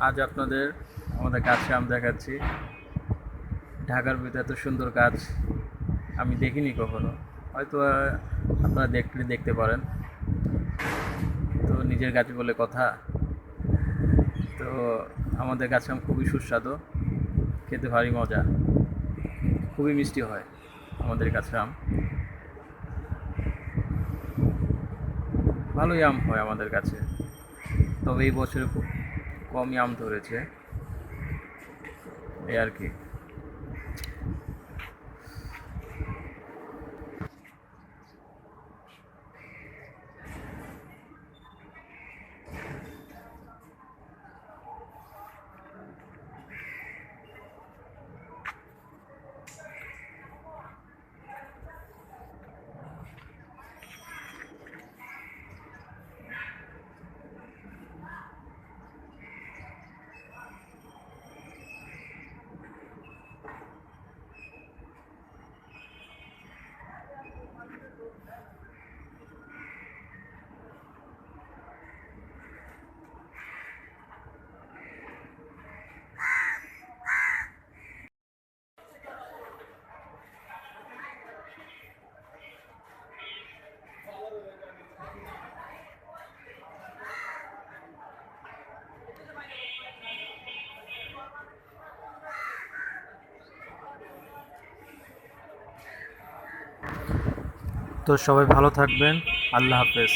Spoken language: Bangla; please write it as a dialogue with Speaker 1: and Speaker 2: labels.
Speaker 1: আজ আপনাদের আমাদের গাছে আম দেখাচ্ছি। ঢাকার ভিতরে এত সুন্দর গাছ আমি দেখিনি কখনো। হয়তো আপনারা দেখলে দেখতে পারেন। তো নিজের গাছ বলে কথা। তো আমাদের গাছে আম খুবই সুস্বাদু, খেতে ভারী মজা, খুবই মিষ্টি হয় আমাদের গাছে আম। ভালোই আম হয় আমাদের কাছে, তবে এই বছরে খুব কমই আম ধরেছে, এই আর কি। তো সবাই ভালো থাকবেন। আল্লাহ হাফেজ।